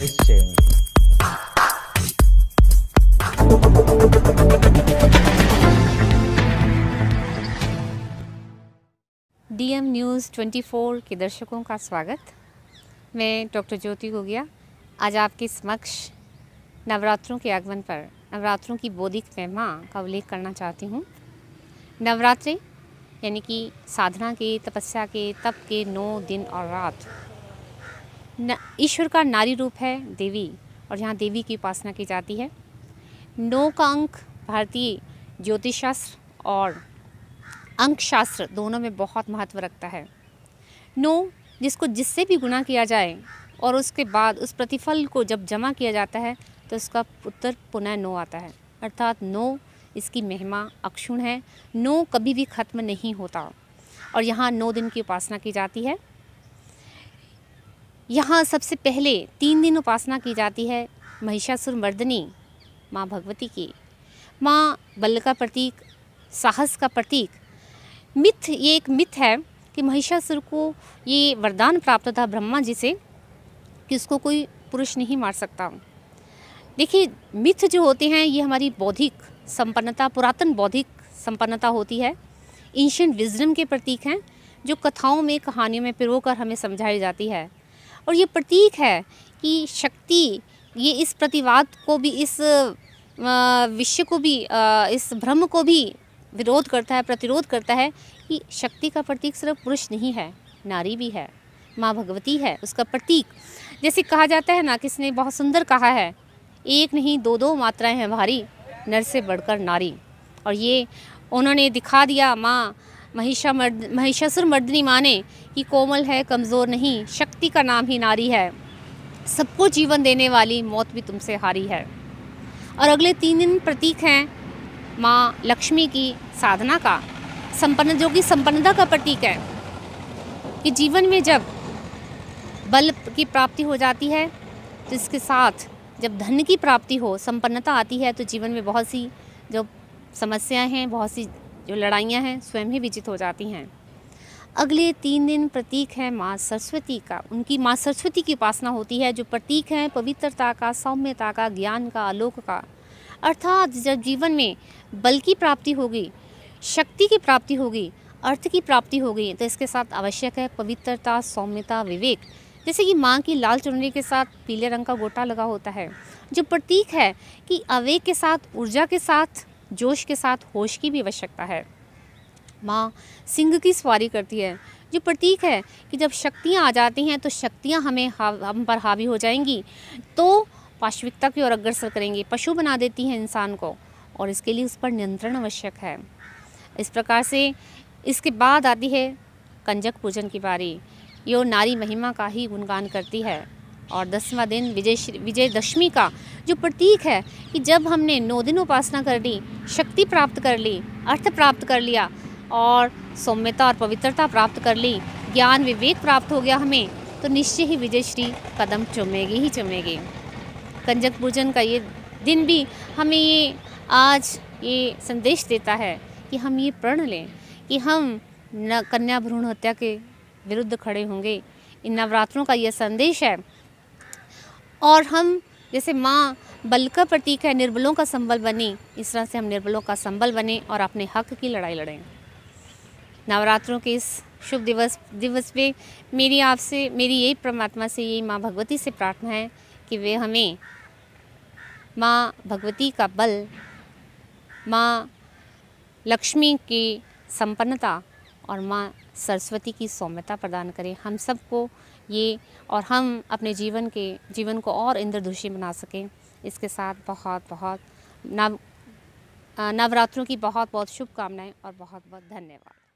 Click చేయండి. DM news 24 के दर्शकों का स्वागत। मैं डॉक्टर ज्योति गोगिया आज आपके समक्ष नवरात्रों के आगमन पर नवरात्रों की बौद्धिक महिमा का उल्लेख करना चाहती हूँ। नवरात्रि यानी कि साधना के, तपस्या के, तप के 9 दिन और रात। ईश्वर का नारी रूप है देवी, और यहाँ देवी की उपासना की जाती है। 9 का अंक भारतीय ज्योतिष शास्त्र और अंक शास्त्र दोनों में बहुत महत्व रखता है। 9 जिसको जिससे भी गुणा किया जाए और उसके बाद उस प्रतिफल को जब जमा किया जाता है तो उसका उत्तर पुनः 9 आता है, अर्थात 9 इसकी महिमा अक्षुण है। 9 कभी भी खत्म नहीं होता, और यहाँ 9 दिन की उपासना की जाती है। यहाँ सबसे पहले 3 दिन उपासना की जाती है महिषासुर मर्दिनी माँ भगवती की। माँ बल का प्रतीक, साहस का प्रतीक। ये एक मिथ है कि महिषासुर को ये वरदान प्राप्त था ब्रह्मा जी से कि उसको कोई पुरुष नहीं मार सकता। देखिए, मिथ जो होते हैं ये हमारी बौद्धिक संपन्नता, पुरातन बौद्धिक संपन्नता होती है। एंशिएंट विजडम के प्रतीक हैं जो कथाओं में, कहानियों में पिरोकर हमें समझाई जाती है। और ये प्रतीक है कि शक्ति, ये इस प्रतिवाद को भी, इस विषय को भी, इस भ्रम को भी विरोध करता है, प्रतिरोध करता है कि शक्ति का प्रतीक सिर्फ पुरुष नहीं है, नारी भी है। माँ भगवती है उसका प्रतीक। जैसे कहा जाता है ना, किसने बहुत सुंदर कहा है, एक नहीं 2 मात्राएं हैं भारी, नर से बढ़कर नारी। और ये उन्होंने दिखा दिया माँ महिषासुर मर्दिनी माँ ने कि कोमल है, कमज़ोर नहीं, शक्ति का नाम ही नारी है, सबको जीवन देने वाली, मौत भी तुमसे हारी है। और अगले 3 दिन प्रतीक हैं माँ लक्ष्मी की साधना का, संपन्न, जो कि संपन्नता का प्रतीक है कि जीवन में जब बल की प्राप्ति हो जाती है तो इसके साथ जब धन की प्राप्ति हो, संपन्नता आती है, तो जीवन में बहुत सी जो समस्याएं हैं, बहुत सी जो लड़ाइयाँ हैं, स्वयं ही विजित हो जाती हैं। अगले 3 दिन प्रतीक है माँ सरस्वती का। उनकी माँ सरस्वती की उपासना होती है, जो प्रतीक है पवित्रता का, सौम्यता का, ज्ञान का, आलोक का। अर्थात जब जीवन में बल की प्राप्ति होगी, शक्ति की प्राप्ति होगी, अर्थ की प्राप्ति होगी, तो इसके साथ आवश्यक है पवित्रता, सौम्यता, विवेक। जैसे कि माँ की लाल चुनरी के साथ पीले रंग का गोटा लगा होता है, जो प्रतीक है कि आवेग के साथ, ऊर्जा के साथ, जोश के साथ होश की भी आवश्यकता है। माँ सिंह की सवारी करती है, जो प्रतीक है कि जब शक्तियाँ आ जाती हैं तो शक्तियाँ हम पर हावी हो जाएंगी तो पाशविकता की ओर अग्रसर करेंगी, पशु बना देती हैं इंसान को, और इसके लिए उस पर नियंत्रण आवश्यक है। इस प्रकार से इसके बाद आती है कंजक पूजन की बारी। ये नारी महिमा का ही गुणगान करती है। और 10वां दिन विजयदशमी का, जो प्रतीक है कि जब हमने 9 दिन उपासना कर ली, शक्ति प्राप्त कर ली, अर्थ प्राप्त कर लिया, और सौम्यता और पवित्रता प्राप्त कर ली, ज्ञान विवेक प्राप्त हो गया हमें, तो निश्चय ही विजयश्री कदम चूमेगी ही चूमेगी। कंजक पूजन का ये दिन भी हमें आज ये संदेश देता है कि हम ये प्रण लें कि हम कन्या भ्रूण हत्या के विरुद्ध खड़े होंगे। इन नवरात्रों का ये संदेश है। और हम जैसे माँ बल का प्रतीक है, निर्बलों का संबल बनी, इस तरह से हम निर्बलों का संबल बने और अपने हक की लड़ाई लड़ें। नवरात्रों के इस शुभ दिवस पे मेरी यही परमात्मा से, यही माँ भगवती से प्रार्थना है कि वे हमें माँ भगवती का बल, माँ लक्ष्मी की संपन्नता और माँ सरस्वती की सौम्यता प्रदान करें हम सबको ये, और हम अपने जीवन को और इंद्रधनुषी बना सकें। इसके साथ बहुत नवरात्रों की बहुत शुभकामनाएं और बहुत धन्यवाद।